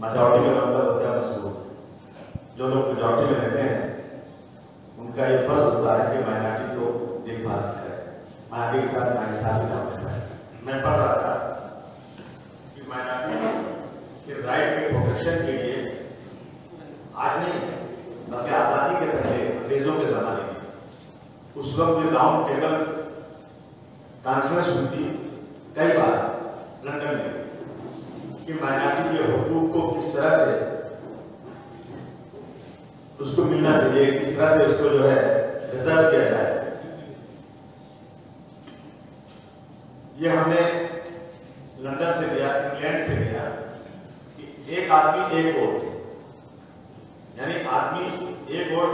Majority में मतलब होता है मजबूत। जो लोग मेजॉरिटी में रहते हैं उनका ये फर्ज होता है कि माइनॉरिटी को देखभाल करें, माइनॉरिटी के साथ नाइंसाफी ना हो। मैं पढ़ रहा था कि माइनॉरिटी के राइट के प्रोटेक्शन के लिए आज नहीं बल्कि आजादी के पहले अंग्रेजों के जमाने में उस वक्त जो राउंड टेबल कॉन्फ्रेंस हुई थी कई बार लंदन में कि माइनॉरिटी के हुकूक को किस तरह से उसको मिलना चाहिए, किस तरह से उसको जो है रिजर्व किया जाए। ये हमने लंदन से लिया, इंग्लैंड से लिया कि एक आदमी एक वोट, यानी आदमी एक वोट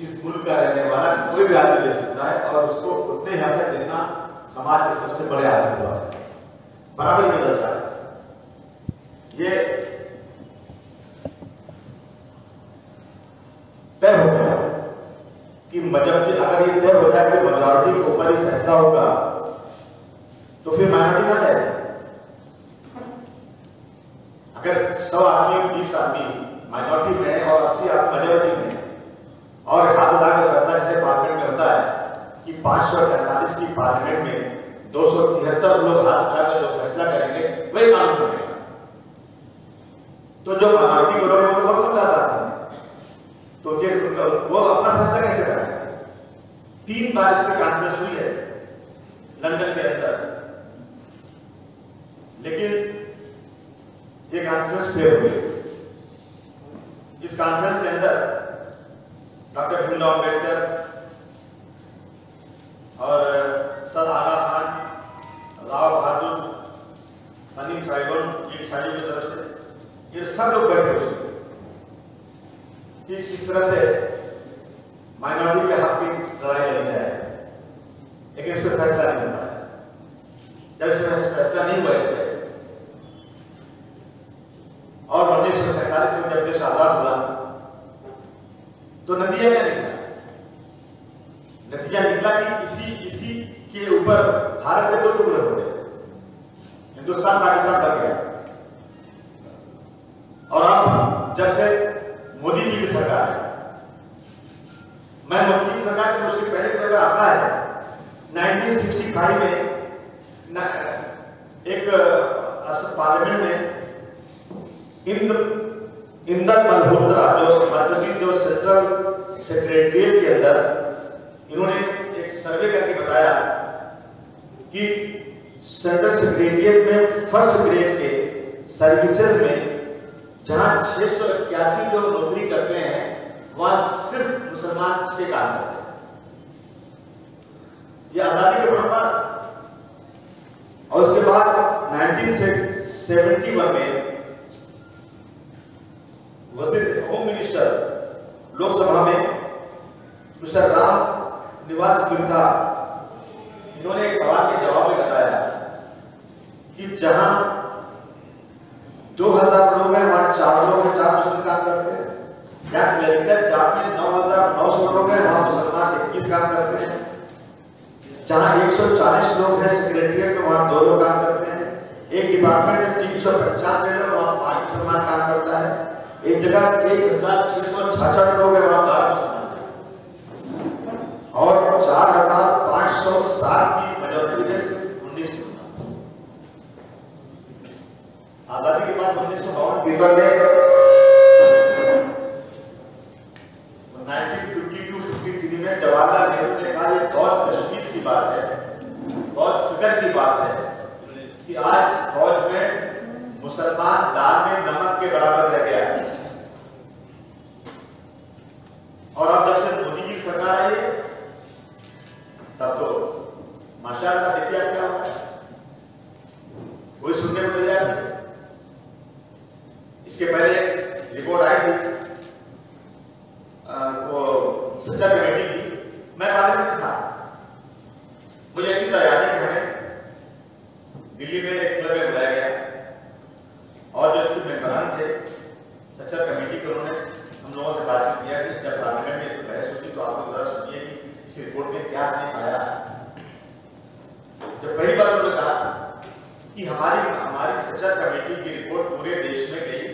इस मुल्क का रहने वाला कोई भी आदमी ले सकता है और उसको उतने हक है जितना समाज के सबसे बड़े आदमी हुआ है, बराबर बदल रहा है। ये तय हो गया कि जबकि अगर ये तय हो जाए कि मेजॉरिटी के ऊपर ही फैसला होगा तो फिर माइनॉरिटी ना जाए। अगर 100 आदमी 20 आदमी माइनॉरिटी में और 80 आदमी मेजॉरिटी में और हाथ उठा के फैसला जैसे पार्लियामेंट में होता है कि 543 की पार्लियामेंट में 273 लोग हाथ उठाकर जो फैसला करेंगे वही कानून बनेगा। तो जो माइनॉरिटी लोग हैं वो बहुत ज्यादा है, तो ये वो अपना फैसला कैसे करेंगे? 3 बार इसकी कॉन्फ्रेंस हुई है लंदन के अंदर, लेकिन ये कॉन्फ्रेंस फेल हुई। इस कॉन्फ्रेंस के अंदर डॉक्टर भीमराव अम्बेडकर और सर आगा खान, राव बहादुर, हनी साइगन, एक साइड की तरफ से ये सब लोग बैठे उसमें कि किस तरह से माइनॉरिटी के हक की लड़ाई लड़ी जाए, लेकिन इस पर फैसला नहीं हुआ है। जब इसमें फैसला नहीं हुआ इस पर और 1947 में जब देश आजाद हुआ तो नतीजा क्या निकला? नतीजा निकला कि इसी के ऊपर भारत के 2 टुकड़े हो गए, हिंदुस्तान पाकिस्तान बन गया। और अब जब से मोदी जी की सरकार है, मैं मोदी की सरकार में उसके पहले अगर आता है 1965 में एक पार्लियामेंट में इंदर मल्होत्रा जो सेंट्रल सेक्रेटरिएट के अंदर इन्होंने एक सर्वे करके बताया कि सेंट्रल सेक्रेटरिएट में फर्स्ट ग्रेड के सर्विसेज में जहां 681 जो नौकरी करते हैं वहां सिर्फ मुसलमान के काम करते हैं। ये आजादी के बाद और उसके बाद 1971 में होम मिनिस्टर लोकसभा में मिस्टर राम निवास बिरथा, इन्होंने एक सवाल के जवाब में बताया कि जहां 2000 लोग हैं वहां 4 लोग हैं 4 मुस्लिम काम करते हैं, या क्लरिकल जॉब में 9900 लोग हैं वहां मुसलमान 21 काम करते हैं, जहां 140 लोग हैं सेक्रेटरिएट में वहां 2 लोग काम करते हैं, एक डिपार्टमेंट में 395 लोग वहां 5 मुसलमान काम करता है, एक जगह 1666 लोग हैं वहां 12 मुसलमान और 4560 की मेजॉरिटी में सिर्फ 19 मुसलमान। आजादी के बाद 1952 पेपर में 1952-53 में जवाहरलाल नेहरू ने कहा, यह बहुत तशवीश की बात है, बहुत फिक्र की बात है कि आज फौज में मुसलमान दाल में नमक के बराबर रह गया है। और अब जब से मोदी की सरकार आई तब तो माशाअल्लाह देखिए आप क्या होता है, कोई सुनने को मिल जाए। इसके पहले रिपोर्ट आई थी वो सच्चा कमेटी की, मैं पार्लियामेंट में था, मुझे अच्छी तरह याद है कि हमें दिल्ली में एक क्लब में बुलाया गया और जो इसके मेंबरान थे सच्चा कमेटी के, उन्होंने हम लोगों से बातचीत किया कि जब पार्लियामेंट में इस पर बहस होती तो आप लोग जरा सुनिए कि इस रिपोर्ट में क्या हमने पाया। जब पहली बार उन्होंने कहा कि हमारी सच्चा कमेटी की रिपोर्ट पूरे देश में गई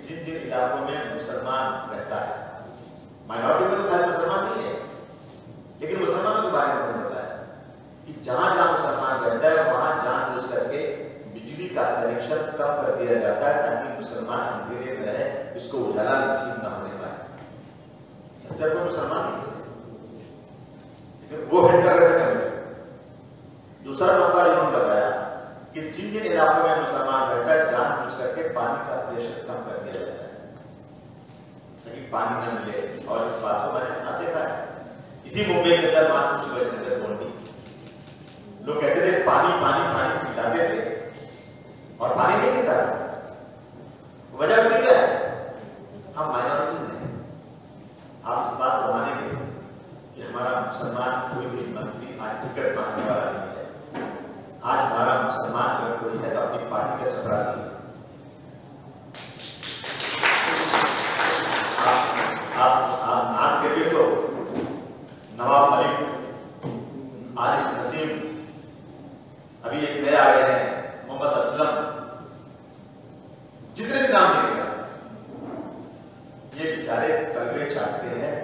जिन जिन इलाकों में मुसलमान रहता है, माइनॉरिटी में तो खाली मुसलमान नहीं है, लेकिन मुसलमानों के बारे में होता है कि जहां जहां मुसलमान रहता है वहां जानबूझ करके बिजली का कनेक्शन कम कर दिया जाता है ताकि मुसलमान अंधेरे में रहे, इसको उजाला नसीब न होने पाए। सच्चा को मुसलमान नहीं थे, वो हिट कर रहे थे। दूसरा नुकता इन्होंने बताया कि जिन जिन इलाकों में मुसलमान रहता है जानबूझ करके पानी का प्रेशर कम कर दिया जाता है ताकि पानी न मिले। और इस बात को मैंने देखा है, इसी मुंबई के अंदर कुछ लोग कहते थे पानी पानी पानी चिल्लाते थे और पानी नहीं गिरता। वजह उसकी क्या है? हम माइनॉरिटी में हैं। आप इस बात को मानेंगे कि हमारा मुसलमान कोई भी मंत्री आज टिकट मांगने वाला नहीं है। आज हमारा मुसलमान अगर कोई है तो अपनी पार्टी का चपरासी है। आप कहिए तो नवाब मलिक, आरिफ नसीम, अभी एक नए आ गए हैं मोहम्मद असलम, जितने भी नाम देंगे ये बेचारे तलवे चाटते हैं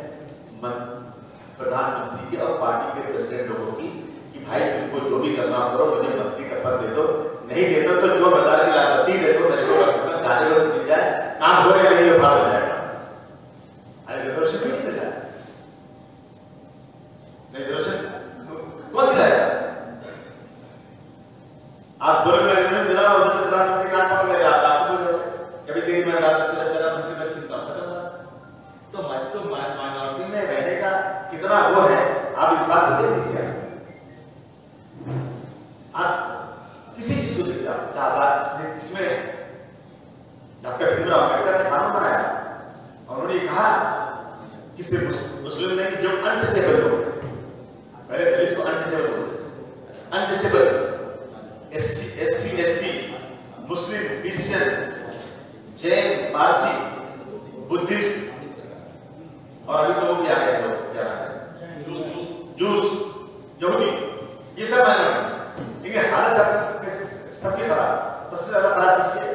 प्रधानमंत्री के और पार्टी के प्रेसिडेंट लोगों की कि भाई तुमको जो भी करना करो, मुझे मंत्री का पद दे दो, नहीं दे दो तो जो बता की लापत्ती दे दो, मेरे को गाली मिल जाए, काम हो गया नहीं भाग हो जाएगा। रिजर्वेशन नहीं मिल जाए, कौन दिलाएगा? आप बोले रिजर्वेशन दिला और प्रधानमंत्री का काम करेगा, आपको कभी कहीं मैं प्रधानमंत्री का चिंता करूंगा। तो माइनॉरिटी में रहने का कितना वो है, आप इस बात को देख लीजिए। आप किसी चीज को देखिए, आजाद इसमें डॉक्टर भीमराव अम्बेडकर ने कानून बनाया और उन्होंने कहा कि सिर्फ मुस्लिम नहीं, जो अनटचेबल लोग, पहले दलित को अनटचेबल बोलते, अनटचेबल एससी एसटी, मुस्लिम, क्रिश्चियन, जैन, पारसी, बुद्धिस्ट और अभी तो वो भी आ गए लोग, क्या जूस, यहूदी, ये सब माइनॉरिटी। लेकिन हालत सबकी खराब, सबसे ज्यादा खराब किसकी है?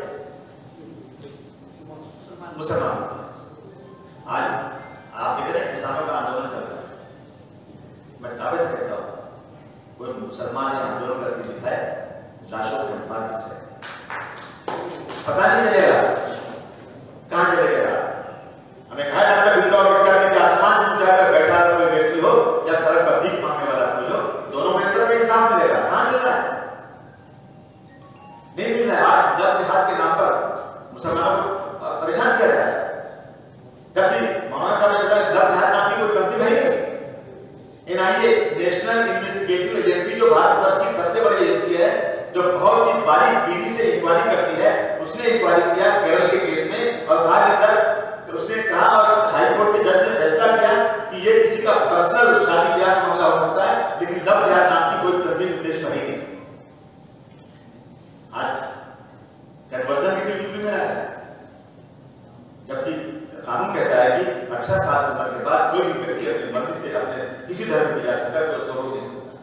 मुसलमान। आज आप देख रहे हैं किसानों का आंदोलन चल रहा है, मैं दावे से कहता हूं कोई मुसलमान ने आंदोलन करके दिखाए, लाशों के बाद पता नहीं चलेगा कहां चलेगा। हमें कहा जाता है भीमराव अम्बेडकर ने कि आसमान में जाकर बैठा कोई व्यक्ति हो या सड़क पर भीख मांगने वाला कोई हो, दोनों में अंतर का इंसाफ मिलेगा। कहां मिल रहा है? नहीं मिल रहा है। आज जब जिहाद के नाम पर मुसलमानों को परेशान किया जाए, जबकि मौलाना साहब ने बताया जब जिहाद नाम की कोई तंजीम है नहीं। एनआईए, नेशनल इन्वेस्टिगेटिव एजेंसी, जो भारतवर्ष की सबसे बड़ी एजेंसी है, जो बहुत ही बारीकी से इंक्वायरी करती है, उसने इंक्वायरी किया केरल के केस में और कहा कि सर, उसने कहा और हाई कोर्ट के जज ने फैसला किया कि ये किसी का पर्सनल शादी ब्याह का मामला हो सकता है, लेकिन जब जिहाद नाम की कोई तंजीम देश में नहीं। आज कन्वर्जन की यूपी में है, जबकि कानून कहता है कि 18 साल उम्र के बाद कोई भी व्यक्ति अपनी मर्जी से अपने किसी धर्म में जा सकता है, तो उसको रोक नहीं सकता।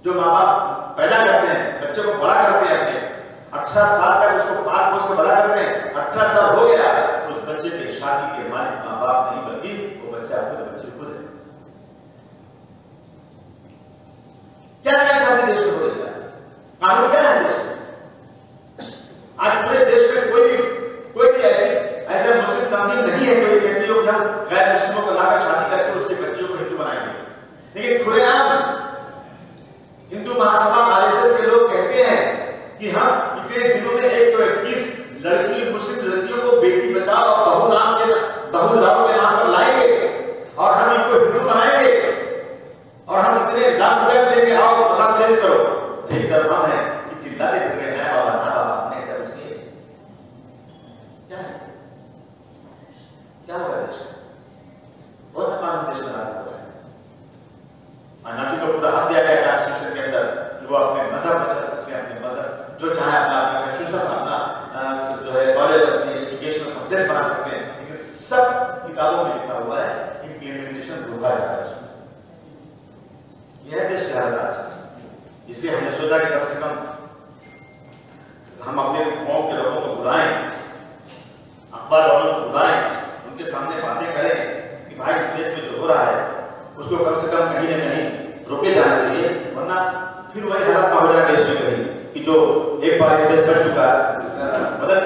जो माँ बाप पैदा करते हैं, बच्चे को बड़ा करते हैं, अपने 18 साल तक उसको पाल पोस से बड़ा करते हैं, 18 साल हो गया, उस बच्चे के शादी के मालिक माँ बाप नहीं बल्कि वो बच्चा खुद है। क्या ऐसा भी देश में हो रहा है? कानून क्या है देश में? आज पूरे देश में कोई भी ऐसे मुस्लिम तंजीम नहीं है कोई व्यक्ति जो गैर मुस्लिमों को लाकर शादी करके उसके बच्चों को हिंदू बनाएंगे। लेकिन खुलेआम हिंदू महासभा आरएसएस के लोग कहते हैं कि हम इतने दिनों में 121 लड़की मुस्लिम लड़कियों को बेटी बचाओ और बहु लाभ के नाम पर लाएंगे और हम इनको हिंदू बनाएंगे और हम इतने लाख रुपए देंगे, आओ मसाल चेंज करो। एक तरफ हम है कि चिल्ला देते हैं ना बाबा ना बाबा, हमने ऐसा कुछ किया क्या हुआ देश में? कौन सा कानून देश में लागू हुआ है? माइनॉरिटी को पूरा हक दिया गया कॉन्स्टिट्यूशन के अंदर कि वो अपने मजहब बचा सकते हैं, अपने मजहब जो चाहे अपना कॉन्स्टिट्यूशन अपना जो है कॉलेज अपनी एजुकेशनल कॉम्प्लेक्स बना सकते हैं, लेकिन सब किताबों में लिखा हुआ है, इंप्लीमेंटेशन रोका जा रहा है। यह देश का हालात, इसलिए हमने सोचा कि कम से कम हम अपने कौम के लोगों को बुलाएं, अखबार वालों को बुलाएं, उनके सामने बातें करें कि भाई इस देश में जो हो रहा है उसको कम से कम कहीं न कहीं रोके जाना चाहिए, वरना फिर वही हालत हो जाए देश में कहीं कि जो एक बार देश बन चुका है, मतलब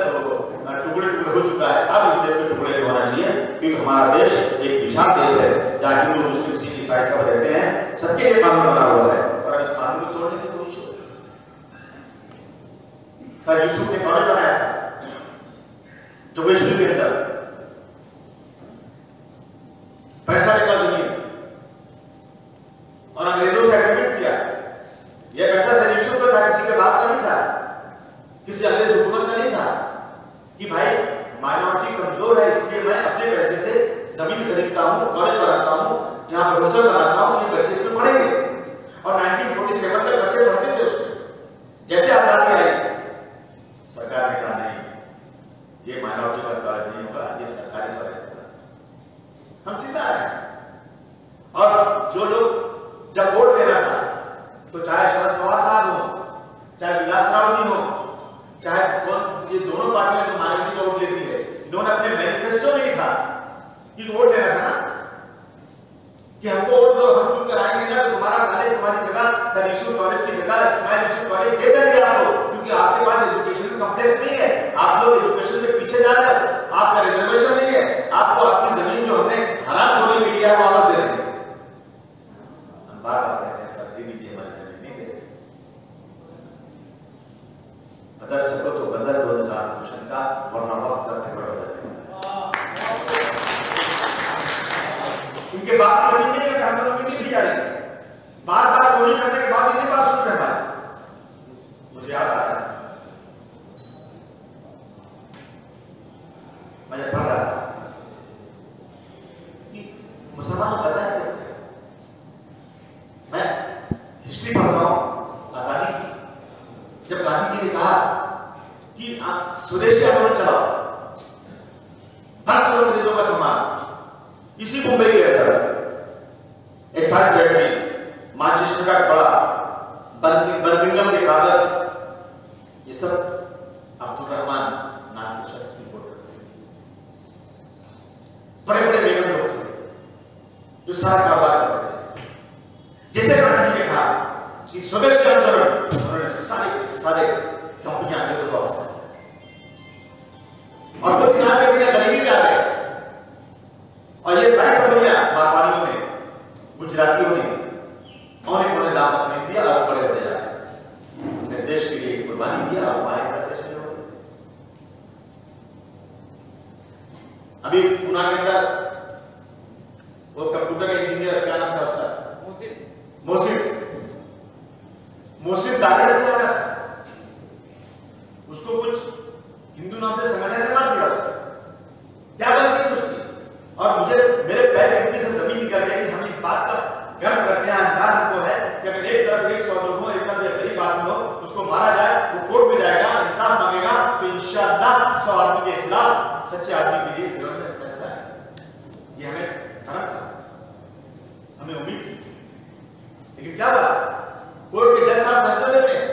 टुकड़े टुकड़े हो चुका है, अब इस देश में टुकड़े नहीं होना चाहिए, क्योंकि हमारा देश एक विशाल देश है जहाँ हिंदू मुस्लिम सिख ईसाई सब रहते हैं, सबके लिए कानून बना हुआ है। और इस कानून को तोड़ने की कोशिश हो सर यूसुफ ने कॉलेज बनाया था जो वैश्विक के अंदर पैसा लेकर जमीन और अंग्रेजों से एग्रीमेंट किया। यह पैसा सर यूसुफ का था, किसी के बाप का नहीं था, किसी अंग्रेज हुकूमत का नहीं था कि भाई माइनॉरिटी कमजोर है इसलिए मैं अपने पैसे से जमीन खरीदता हूं, कॉलेज बनाता हूं, यहाँ पर हॉस्टल बनाता हूं, ये बच्चे इसमें पढ़ेंगे। और 1947 तक बच्चे पढ़ते थे उसमें। जैसे आजादी आई सरकार ने कहा नहीं, ये माइनॉरिटी का कॉलेज नहीं होगा, ये सरकारी कॉलेज होगा। हम चिंता रहे और जो लोग जब वोट देना था तो चाहे शरद पवार साहब हो, चाहे विलासराव जी हो, चाहे कौन, ये दोनों पार्टियां जो माइनॉरिटी का वोट लेती है, इन्होंने अपने मैनिफेस्टो में लिखा कि वोट देना था ना कि हमको वोट दो, हम चुन कर आएंगे ना, तुम्हारा कॉलेज तुम्हारी जगह सर यूसुफ कॉलेज की जगह इस्माइल यूसुफ कॉलेज दे देंगे आपको, क्योंकि आपके पास एजुकेशन कॉम्प्लेक्स नहीं है, आप लोग एजुकेशन में पीछे जा रहे हो, आपका रिजर्वेशन नहीं है, आपको आपकी जमीन जो हमने हराम होने के लिए वापस दे देंगे। हम बात आते हैं सर दे दीजिए हमारी जमीन नहीं दे। बदल सको तो बदल 2000 का, वरना वक्त करते बदल उनके बात की जमीन नहीं है, हम लोग नहीं दी जा रही, बार बार कोशिश करने के बाद इनके पास सुन रहे हैं। मुझे याद आ रहा है मैं जब पढ़ रहा था कि मुसलमान पता है मैं हिस्ट्री पढ़ रहा हूं आजादी की, जब गांधी जी ने कहा कि स्वदेशी आंदोलन चलाओ, भारत अंग्रेजों का सम्मान, इसी मुंबई के अंदर एक साथ बैठे मानचेस्टर का कपड़ा, बर्मिंघम के कागज, ये सब अब्दुल रहमान नाम के शख्स की रिपोर्ट करते हैं। बड़े बड़े बेगम लोग थे जो सारा कारोबार करते थे। जैसे गांधी ने कहा कि स्वदेशी आंदोलन, उन्होंने सारे कंपनियां अंग्रेजों को वापस कर और फिर यहाँ के गरीबी में आ गए और ये सारी कंपनियां मारवाड़ियों ने, गुजरातियों ने औने दाम खरीद दिया और बड़े बड़े जा रहे, देश के लिए कुर्बानी दिया और हमारे देश में हो गए। अभी पूना के अंदर वो कंप्यूटर इंजीनियर, क्या नाम था उसका, मोहसिन दादा था, उसको कुछ हिंदू नाम से संगठन ने मार दिया उसको। क्या गलती है उसकी? और मुझे मेरे पैर इतनी से जमीन निकल गई कि हम इस बात का गर्व करते हैं, अहंकार हमको है कि अगर एक तरफ 100 लोग हो, एक तरफ गरीब आदमी हो, उसको मारा जाए, वो कोर्ट में जाएगा, इंसाफ मांगेगा, तो इंशाअल्लाह 100 आदमी के खिलाफ सच्चे आदमी के लिए फिर में फैसला है। ये हमें धर्म था, हमें उम्मीद थी, लेकिन क्या हुआ? कोर्ट के जज साहब फैसला देते हैं,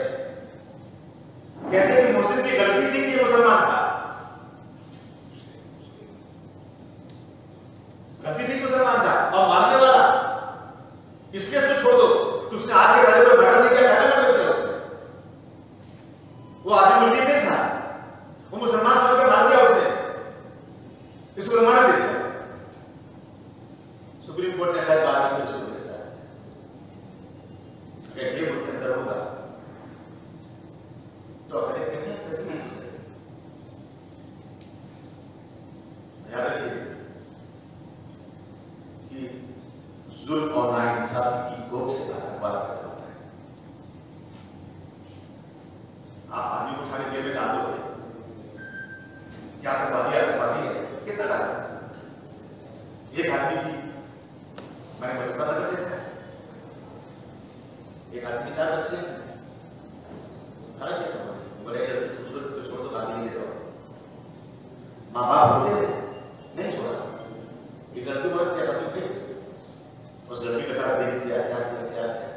कहते हैं कि मुस्लिम की गलती थी कि मुसलमान था, गलती थी मुसलमान था, और मारने वाला इसलिए उसको छोड़ दो कि उसने आगे बड़े कोई मर्डर नहीं किया, पहले मर्डर किया उसने, वो आदमी मुस्लिम नहीं था, वो मुसलमान समझ कर मार दिया उसने, इसको जमानत दे दिया। सुप्रीम कोर्ट ने खैर बाद में उसको दे दिया, अगर ये मुल्क के अंदर होगा तो अगले कहने कैसे नहीं हो सकते। याद रखिए कि जुल्म और नाइंसाफी की कोख से आतंकवाद पैदा होता है। आप आदमी को उठा के जेल में डाल दोगे, क्या आतंकवादी है? कितना डाला? एक आदमी की मैंने बचपन में देखा है, एक आदमी 4 बच्चे हैं, खड़ा कैसा बोले उसको छोड़ दो, गाली नहीं दे दो, माँ बाप होते नहीं छोड़ा, ये गलती बहुत क्या करती थी, उस गलती के साथ देख किया क्या किया क्या किया,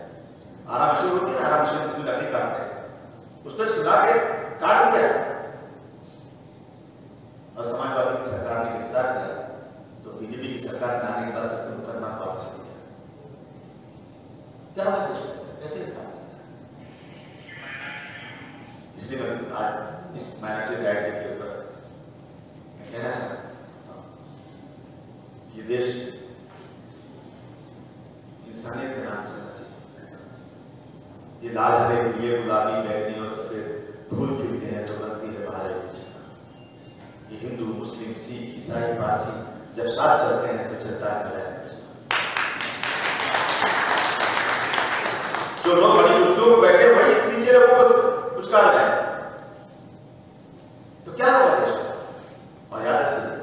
समाजवादी की सरकार ने गिरफ्तार किया तो बीजेपी की सरकार ने आने के बाद सत्तर करना वापस लिया। क्या कैसे इंसान? इसलिए मैं आज इस माइनॉरिटी राइट के ऊपर कहना चाहता हूं, ये देश इंसानियत के नाम से चलना चाहिए। ये लाल हरे पीले गुलाबी बैगनी और सफेद फूल खिलते हैं तो बनती है बाहर हिंदुस्तान। ये हिंदू मुस्लिम सिख ईसाई पारसी जब साथ चलते हैं तो चलता है मेरा हिंदुस्तान। जो लोग बड़ी ऊंचाइयों पर बैठे वही नीचे लोगों को उचका रहे हैं तो क्या होगा देश का? और याद रखिए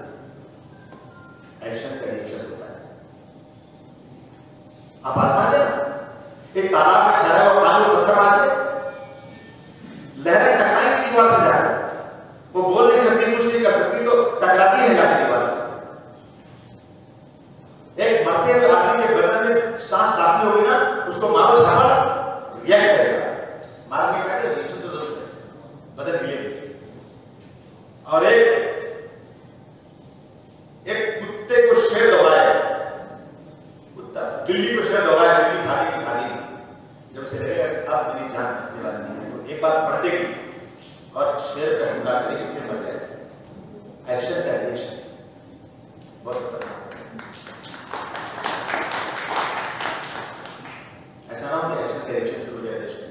एक्शन का रिएक्शन होता है। आप आजमा लें, एक तालाब में ठहरा हुआ पानी को पत्थर मार दे, लहरें टकराएंगी दीवार से जाकर, वो बोल नहीं सकती कुछ नहीं कर सकती तो टकराती है जाकर दीवार से। एक मरते हुए आदमी के बदन में सांस दाखिल होगी ना, उसको मारो झापड़ रिएक्ट करेगा, मारने का रिएक्शन तो जरूर है, बदन हिले। और एक कुत्ते को शेर दौड़ाए, कुत्ता बिल्ली को शेर दौड़ाए, बिल्ली भागी जब से रहेगा अब मेरी जान रखने वाली नहीं है तो एक बार पलटेगी और शेर का हमला करेगी, कितने मर जाएगा। एक्शन का रिएक्शन बहुत खतरनाक। ऐसा ना हो कि एक्शन का रिएक्शन शुरू हो जाए देश में।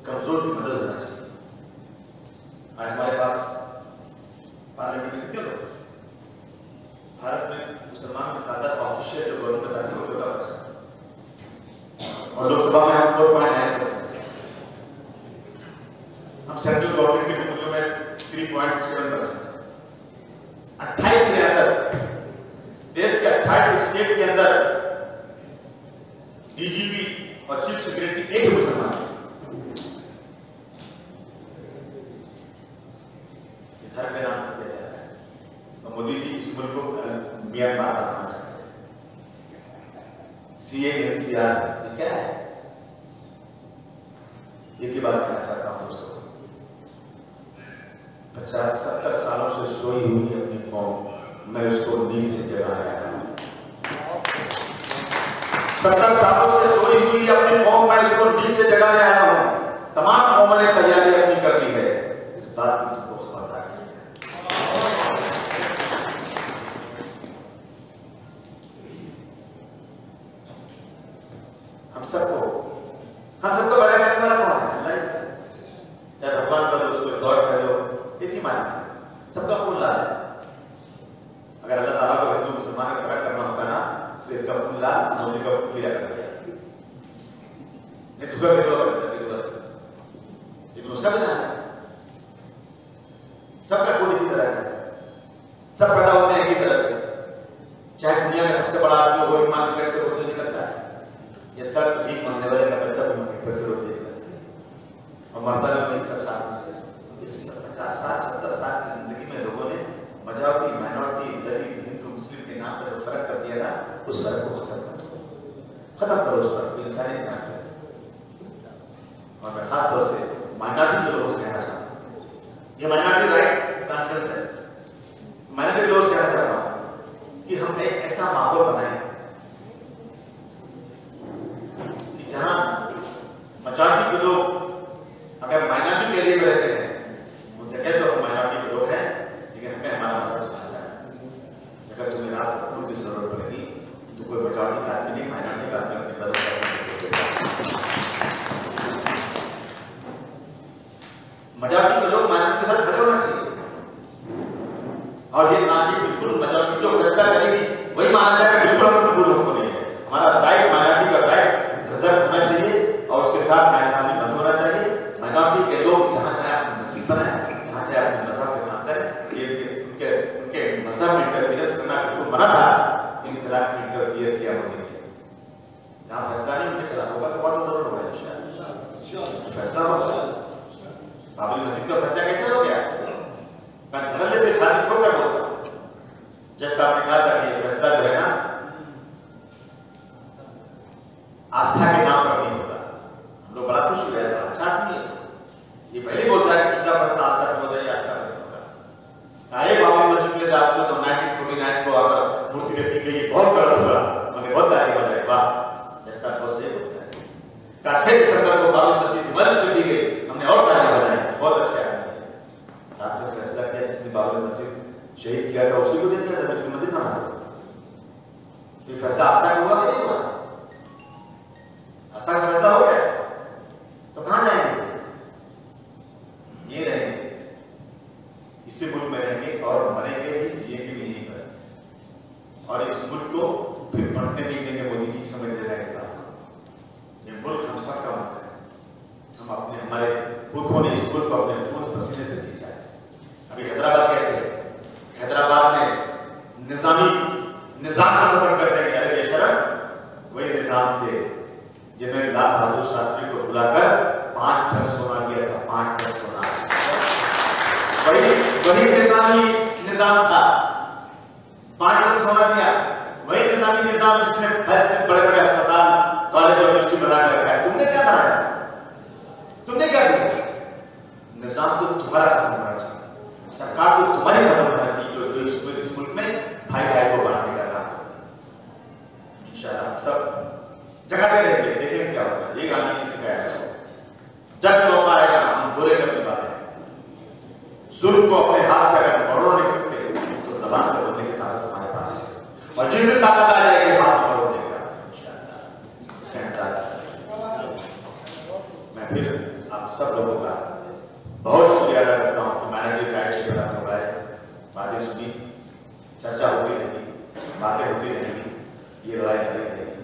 कमजोर की मदद होना चाहिए। आज हमारे पास पार्लियामेंट में कितने लोग? भारत में मुसलमान की तादाद ऑफिशियल जो गवर्नमेंट बताती है वो 14% और लोकसभा में हम 4.9%। हम सेंट्रल गवर्नमेंट के मुल्कों में 3.7%। 28 रियासत, देश के 28 स्टेट के अंदर डीजीपी और चीफ सेक्रेटरी एक ही मुसलमान है। धर्म के नाम पर किया जाता है और मोदी जी इस मुल्क को म्यांमार बनाना चाहते हैं। CANCR ये क्या है? एक ही बात कहना चाहता हूं दोस्तों, 50-70 सालों से सोई हुई अपनी कौम मैं उसको नींद से जगाने आया हूं। 70 सालों से सोई हुई अपनी कौम मैं उसको नींद से जगाने आया हूं। तमाम कौमों ने तैयारी अपनी कर ली है, इस बात की तुमको खबर आ गई है। हम सबको बड़ा करने वाला कौन है? अल्लाह ही। चाहे भगवान का दोस्तों गौर कर लो, एक ही मालिक है, सबका खून लाल है। अगर अल्लाह ताला को हिंदू मुसलमान में फर्क करना होगा ना तो इसका खून लाल, मोदी का खून पीला कर दिया। नहीं दुआ लेकिन उसका भी ना है। सबका खून एक ही तरह है, सब पैदा होते हैं एक ही तरह से। चाहे दुनिया में सबसे बड़ा आदमी हो, ईमान पेट से होते निकलता है, ये सब भीख मांगने वाले का बच्चा भी पेट से होते निकलता है और मरता भी सब साथ में। इस 50-60-70 साल की जिंदगी में लोगों ने मजहबी माइनॉरिटी दलित हिंदू मुस्लिम के नाम पर जो फर्क कर दिया ना, उस फर्क को खत्म करो उस फर्क को, इंसानियत नाम पर। और मैं खास तौर से माइनॉरिटी के लोगों से कहना चाहता हूँ, ये माइनॉरिटी राइट कॉन्फ्रेंस है, माइनॉरिटी लोगों से कहना चाहता हूँ कि हम एक ऐसा माहौल बनाए कि जहां मेजॉरिटी के लोग अगर माइनॉरिटी के एरिया में रहते हैं उनसे कहते हो हम माइनॉरिटी के लोग हैं लेकिन हमें हमारा मजहब समझना है। अगर तुम्हें रात को की जरूरत पड़ेगी तो कोई मेजॉरिटी का आदमी नहीं, माइनॉरिटी का आदमी अपनी मदद करने। मेजॉरिटी के लोग माइनॉरिटी के साथ खड़े होना चाहिए और ये ना कि बिल्कुल मेजॉरिटी जो फैसला करेगी वही माना जाएगा, बिल्कुल हम बिल्कुल हमको नहीं है। हमारा राइट माइनॉरिटी का राइट रिजर्व होना चाहिए और उसके साथ नाइंसाफी बंद होना चाहिए। माइनॉरिटी के लोग जहां चाहे अपनी मस्जिद बनाए, जहां चाहे अपने मजहब के काम करें, उनके मजहब में इंटरफियरेंस करना बिल्कुल मना था, लेकिन खिलाफ इंटरफियर किया होने के जहां फैसला नहीं उनके खिलाफ होगा तो बहुत जरूर होगा इंशाअल्लाह फैसला होगा। बाबरी मस्जिद का फैसला कैसे हो गया? मैं धरले से छाती छोड़कर बोलता हूं, जैसा आपने कहा था कि फैसला जो है ना आस्था के नाम पर नहीं होगा। हम लोग बड़ा खुश हुए, अच्छा आदमी है ये पहले बोलता है कि फैसला आस्था जिन बाबरी मस्जिद शहीद किया था उसी को दे दिया था, बिल्कुल मस्जिद बना दो। ये फैसला आस्था का हुआ कि नहीं हुआ? आस्था का फैसला हो गया तो कहां जाएंगे? ये रहेंगे, इसी मुल्क में रहेंगे और मरेंगे भी, जिएंगे भी यहीं पर। और इस मुल्क को फिर बढ़ने नहीं देंगे। मोदी जी समझ ले रहे हैं इस बात को। ये मुल्क हम सबका मुल्क है। हम अपने हमारे पुरखों ने इस मुल्क को अपने खून पसीने से सींचा है। अभी हैदराबाद गए थे, हैदराबाद में निजाम को खत्म करने के लिए शरण वही निजाम थे जिन्होंने लाल बहादुर शास्त्री को बुलाकर 5 टन सोना दिया था। 5 टन सोना, वही निजाम था। 5 टन सोना दिया, वही निजाम जिसने बड़े बड़े अस्पताल, कॉलेज और यूनिवर्सिटी बना रखा है। तुमने क्या बनाया? तुमने क्या दिया? निजाम तो तुम्हारा खत्म होना चाहिए, सरकार तो तुम्हारी खत्म होना चाहिए, जो इस मुल्क में भाई भाई को बांटने का काम। इंशाअल्लाह सब जगह दे देंगे, देखेंगे क्या होगा। ये गांधी जी सिखाया है, जब मौका आएगा हम बुरे करने वाले जुल्म को अपने हाथ से अगर पकड़ नहीं सकते तो जबान से बोलने की ताकत हमारे पास है। और जिस दिन ताकत आ जाएगी हाथ पकड़ देगा इंशाअल्लाह। मैं फिर आप सब लोगों का बहुत शुक्रिया अदा करता हूँ कि मैंने भी गाइड के बना हुआ है, बातें सुनी, चर्चा होती रहेगी, बातें होती रहेगी, ये लड़ाई जारी रहेगी।